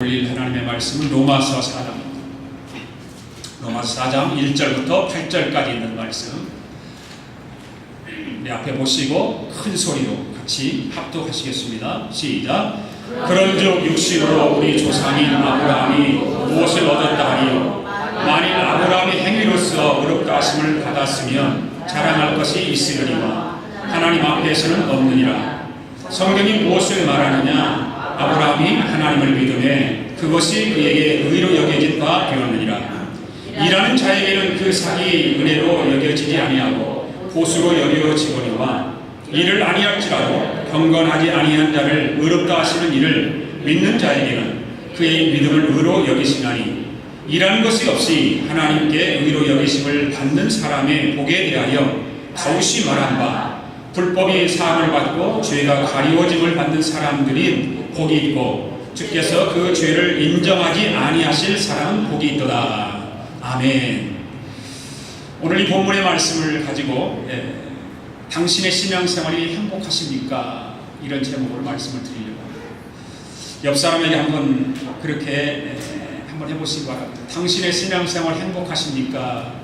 올릴 하나님의 말씀은 로마서 4장입니다. 로마서 4장 1절부터 8절까지 있는 말씀 내 앞에 보시고 큰 소리로 같이 합독하시겠습니다. 시작. 그런즉 육신으로 우리 조상인 아브라함이 무엇을 얻었다 하리요? 만일 아브라함이 행위로서 의롭다 하심을 받았으면 자랑할 것이 있으려니와 하나님 앞에서는 없느니라. 성경이 무엇을 말하느냐? 아브라함이 하나님을 믿음에 그것이 그에게 의로 여겨진 바 되었느니라. 일하는 자에게는 그 상이 은혜로 여겨지지 아니하고 보수로 여겨지거니와 이를 아니할지라도 경건하지 아니한 자를 의롭다 하시는 이를 믿는 자에게는 그의 믿음을 의로 여기시나니 일하는 것이 없이 하나님께 의로 여기심을 받는 사람의 복에 대하여 다윗이 말한 바 불법이 사함을 받고 죄가 가리워짐을 받는 사람들이 복이 있고 주께서 그 죄를 인정하지 아니하실 사람은 복이 있도다. 아멘. 오늘 이 본문의 말씀을 가지고 당신의 신앙생활이 행복하십니까? 이런 제목으로 말씀을 드리려고 합니다. 옆 사람에게 한번 그렇게 한번 해보시기 바랍니다. 당신의 신앙생활 행복하십니까?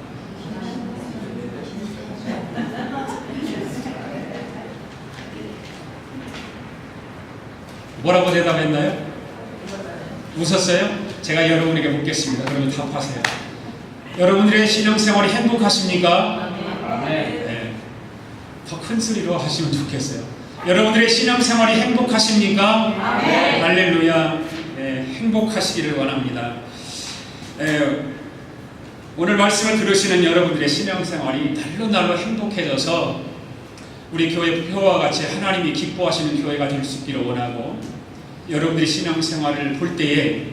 뭐라고 대답했나요? 웃었어요? 제가 여러분에게 묻겠습니다. 그러면 답하세요. 여러분들의 신앙생활이 행복하십니까? 네. 더 큰 소리로 하시면 좋겠어요. 여러분들의 신앙생활이 행복하십니까? 네. 할렐루야. 네, 행복하시기를 원합니다. 오늘 말씀을 들으시는 여러분들의 신앙생활이 날로 행복해져서 우리 교회 표와 같이 하나님이 기뻐하시는 교회가 될 수 있기를 원하고, 여러분들이 신앙생활을 볼 때에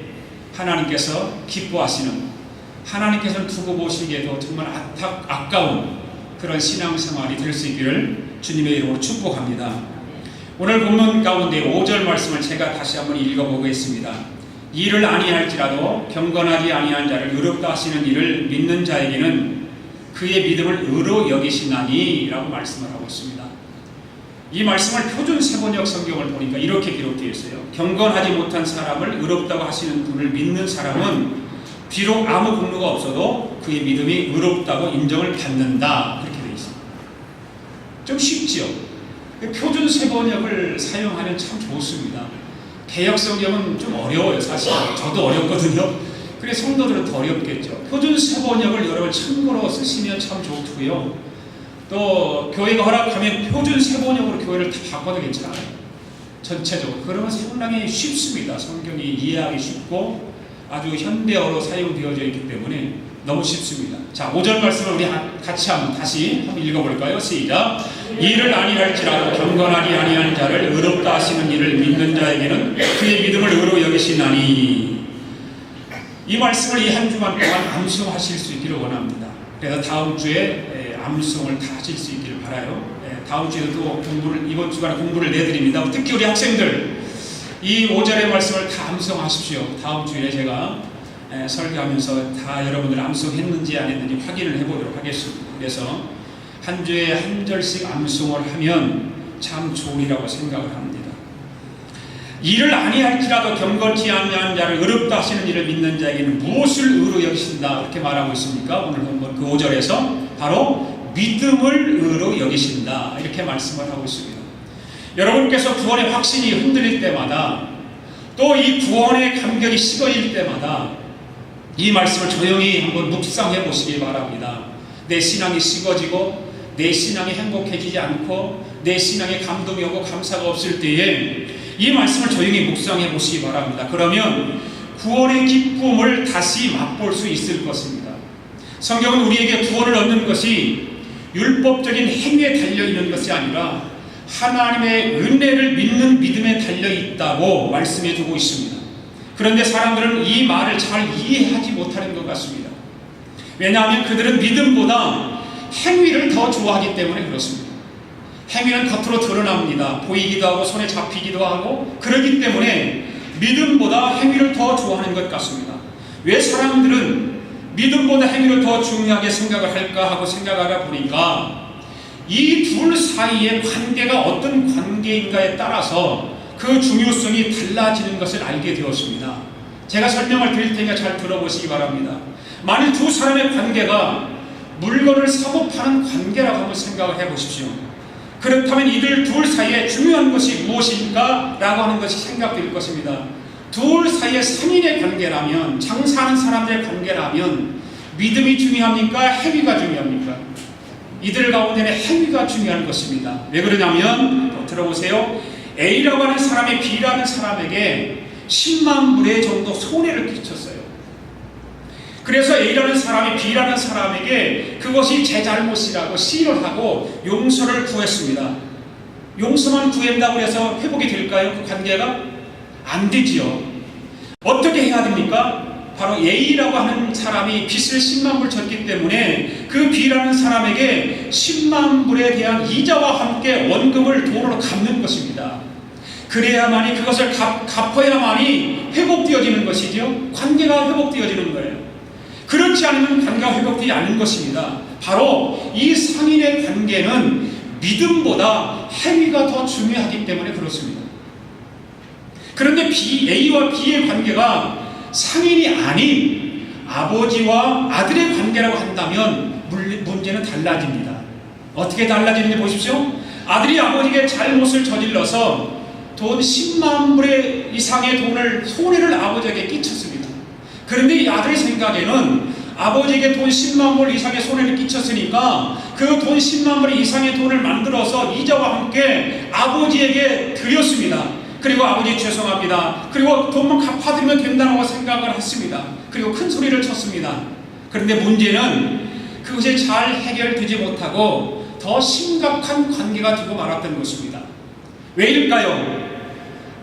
하나님께서 기뻐하시는, 하나님께서는 두고 보시기에도 정말 아까운 그런 신앙생활이 될 수 있기를 주님의 이름으로 축복합니다. 오늘 본문 가운데 5절 말씀을 제가 다시 한번 읽어보겠습니다. 이를 아니할지라도 경건하지 아니한 자를 의롭다 하시는 이를 믿는 자에게는 그의 믿음을 의로 여기시나니 라고 말씀을 하고 있습니다. 이 말씀을 표준 세번역 성경을 보니까 이렇게 기록되어 있어요. 경건하지 못한 사람을 의롭다고 하시는 분을 믿는 사람은 비록 아무 공로가 없어도 그의 믿음이 의롭다고 인정을 받는다. 그렇게 되어 있습니다. 좀 쉽지요? 표준 세번역을 사용하면 참 좋습니다. 개역 성경은 좀 어려워요. 사실 저도 어렵거든요. 그래서 성도들은 더 어렵겠죠. 표준 세번역을 여러분 참고로 쓰시면 참 좋고요. 또 교회가 허락하면 표준 세번역으로 교회를 다 바꿔도 괜찮아요. 전체적으로. 그러면 상당히 쉽습니다. 성경이 이해하기 쉽고 아주 현대어로 사용되어져 있기 때문에 너무 쉽습니다. 자, 5절 말씀을 우리 같이 다시 한번 읽어볼까요? 시작. 이를 아니할지라도 경건하지 아니한 자를 의롭다 하시는 이를 믿는 자에게는 그의 믿음을 의로 여기시나니. 이 말씀을 이 한 주간 동안 암송하실 수 있기를 원합니다. 그래서 다음 주에 암송을 다 하실 수 있기를 바라요. 다음 주에도 이번 주간에 공부를 내드립니다. 특히 우리 학생들 이 5절의 말씀을 다 암송하십시오. 다음 주에 제가 설교하면서 다 여러분들 암송했는지 안 했는지 확인을 해보도록 하겠습니다. 그래서 한 주에 한 절씩 암송을 하면 참 좋으리라고 생각을 합니다. 이를 아니할지라도 경건치 아니한 자를 의롭다 하시는 이를 믿는 자에게는 무엇을 의로 여기신다 이렇게 말하고 있습니까? 오늘 한번 그 5절에서 바로 믿음을 의로 여기신다 이렇게 말씀을 하고 있습니다. 여러분께서 구원의 확신이 흔들릴 때마다 또 이 구원의 감격이 식어질 때마다 이 말씀을 조용히 한번 묵상해 보시기 바랍니다. 내 신앙이 식어지고 내 신앙이 행복해지지 않고 내 신앙에 감동이 오고 감사가 없을 때에 이 말씀을 조용히 묵상해 보시기 바랍니다. 그러면 구원의 기쁨을 다시 맛볼 수 있을 것입니다. 성경은 우리에게 구원을 얻는 것이 율법적인 행위에 달려있는 것이 아니라 하나님의 은혜를 믿는 믿음에 달려있다고 말씀해 주고 있습니다. 그런데 사람들은 이 말을 잘 이해하지 못하는 것 같습니다. 왜냐하면 그들은 믿음보다 행위를 더 좋아하기 때문에 그렇습니다. 행위는 겉으로 드러납니다. 보이기도 하고 손에 잡히기도 하고 그렇기 때문에 믿음보다 행위를 더 좋아하는 것 같습니다. 왜 사람들은 믿음보다 행위를 더 중요하게 생각을 할까 하고 생각하다 보니까 이 둘 사이의 관계가 어떤 관계인가에 따라서 그 중요성이 달라지는 것을 알게 되었습니다. 제가 설명을 드릴 테니까 잘 들어보시기 바랍니다. 만일 두 사람의 관계가 물건을 사고 파는 관계라고 한번 생각을 해보십시오. 그렇다면 이들 둘 사이에 중요한 것이 무엇인가? 라고 하는 것이 생각될 것입니다. 둘 사이에 상인의 관계라면, 장사하는 사람들의 관계라면 믿음이 중요합니까? 행위가 중요합니까? 이들 가운데는 행위가 중요한 것입니다. 왜 그러냐면, 들어보세요. A라고 하는 사람이 B라는 사람에게 10만 불의 정도 손해를 끼쳤어요. 그래서 A라는 사람이 B라는 사람에게 그것이 제 잘못이라고 시인을 하고 용서를 구했습니다. 용서만 구한다고 해서 회복이 될까요? 그 관계가? 안 되지요. 어떻게 해야 됩니까? 바로 A라고 하는 사람이 빚을 10만 불 졌기 때문에 그 B라는 사람에게 10만 불에 대한 이자와 함께 원금을 돈으로 갚는 것입니다. 그래야만이 그것을 갚아야만이 회복되어지는 것이죠. 관계가 회복되어지는 거예요. 그렇지 않으면 관계가 회복되지 않는 것입니다. 바로 이 상인의 관계는 믿음보다 행위가 더 중요하기 때문에 그렇습니다. 그런데 A와 B의 관계가 상인이 아닌 아버지와 아들의 관계라고 한다면 문제는 달라집니다. 어떻게 달라지는지 보십시오. 아들이 아버지에게 잘못을 저질러서 돈 10만 불 이상의 손해를 아버지에게 끼쳤습니다. 그런데 이 아들의 생각에는 아버지에게 돈 10만 불 이상의 손해를 끼쳤으니까 그 돈 10만 불 이상의 돈을 만들어서 이자와 함께 아버지에게 드렸습니다. 그리고 아버지 죄송합니다. 그리고 돈만 갚아드리면 된다고 생각을 했습니다. 그리고 큰 소리를 쳤습니다. 그런데 문제는 그것이 잘 해결되지 못하고 더 심각한 관계가 되고 말았던 것입니다. 왜일까요?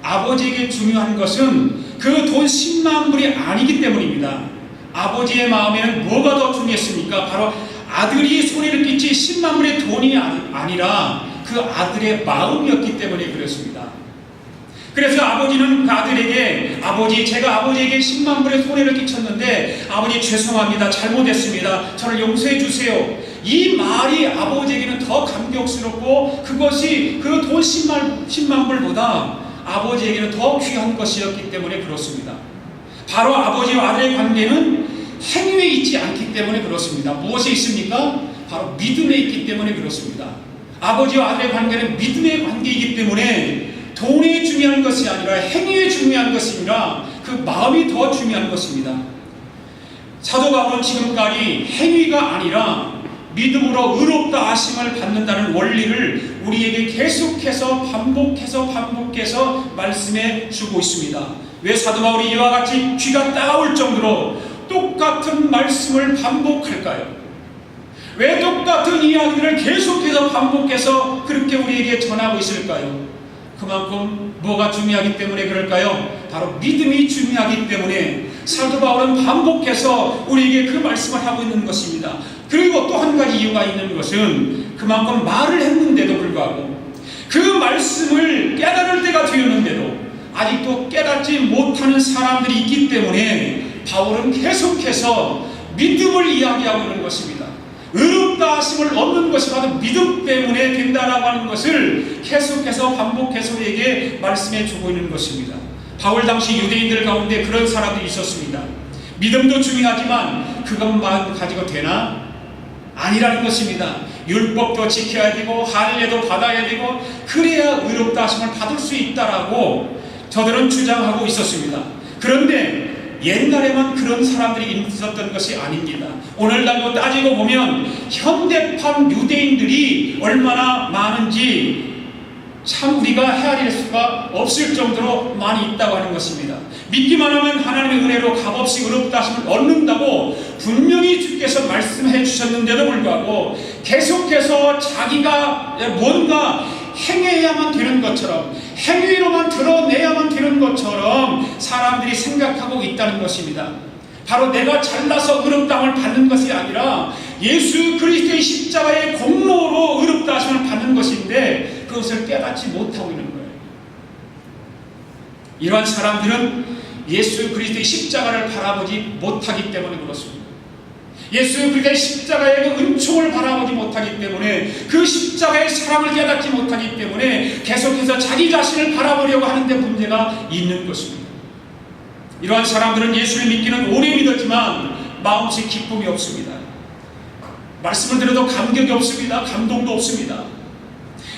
아버지에게 중요한 것은 그 돈 10만 불이 아니기 때문입니다. 아버지의 마음에는 뭐가 더 중요했습니까? 바로 아들이 손해를 끼친 10만 불의 돈이 아니라 그 아들의 마음이었기 때문에 그렇습니다. 그래서 아버지는 그 아들에게 제가 아버지에게 10만 불의 손해를 끼쳤는데 아버지 죄송합니다. 잘못했습니다. 저를 용서해 주세요. 이 말이 아버지에게는 더 감격스럽고 그것이 그 돈 10만 불보다 아버지에게는 더 귀한 것이었기 때문에 그렇습니다. 바로 아버지와 아들의 관계는 행위에 있지 않기 때문에 그렇습니다. 무엇에 있습니까? 바로 믿음에 있기 때문에 그렇습니다. 아버지와 아들의 관계는 믿음의 관계이기 때문에 돈이 중요한 것이 아니라 행위에 중요한 것이 아니라 그 마음이 더 중요한 것입니다. 사도 바울은 지금까지 행위가 아니라 믿음으로 의롭다 하심을 받는다는 원리를 우리에게 계속해서 반복해서 말씀해 주고 있습니다. 왜 사도 바울이 이와 같이 귀가 따가울 정도로 똑같은 말씀을 반복할까요? 왜 똑같은 이야기를 계속해서 반복해서 그렇게 우리에게 전하고 있을까요? 그만큼 뭐가 중요하기 때문에 그럴까요? 바로 믿음이 중요하기 때문에 사도 바울은 반복해서 우리에게 그 말씀을 하고 있는 것입니다. 그리고 또 한 가지 이유가 있는 것은 그만큼 말을 했는데도 불구하고 그 말씀을 깨달을 때가 되었는데도 아직도 깨닫지 못하는 사람들이 있기 때문에 바울은 계속해서 믿음을 이야기하고 있는 것입니다. 의롭다 하심을 얻는 것이 바로 믿음 때문에 된다라고 하는 것을 계속해서 반복해서 우리에게 말씀해 주고 있는 것입니다. 바울 당시 유대인들 가운데 그런 사람들이 있었습니다. 믿음도 중요하지만 그것만 가지고 되나? 아니라는 것입니다. 율법도 지켜야 되고 할례도 받아야 되고 그래야 의롭다 하심을 받을 수 있다라고 저들은 주장하고 있었습니다. 그런데 옛날에만 그런 사람들이 있었던 것이 아닙니다. 오늘날도 따지고 보면 현대판 유대인들이 얼마나 많은지 참 우리가 헤아릴 수가 없을 정도로 많이 있다고 하는 것입니다. 믿기만 하면 하나님의 은혜로 값없이 의롭다 하심을 얻는다고 분명히 주께서 말씀해 주셨는데도 불구하고 계속해서 자기가 뭔가 행해야만 되는 것처럼 행위로만 드러내야만 되는 것처럼 사람들이 생각하고 있다는 것입니다. 바로 내가 잘나서 의롭다함을 받는 것이 아니라 예수 그리스도의 십자가의 공로로 의롭다 하심을 받는 것인데 그것을 깨닫지 못하고 있는 거예요. 이러한 사람들은 예수 그리스도의 십자가를 바라보지 못하기 때문에 그렇습니다. 예수 그리스도의 십자가의 그 은총을 바라보지 못하기 때문에 그 십자가의 사랑을 깨닫지 못하기 때문에 계속해서 자기 자신을 바라보려고 하는데 문제가 있는 것입니다. 이러한 사람들은 예수를 믿기는 오래 믿었지만 마음속에 기쁨이 없습니다. 말씀을 들어도 감격이 없습니다. 감동도 없습니다.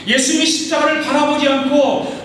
예수님이 십자가를 바라보지 않고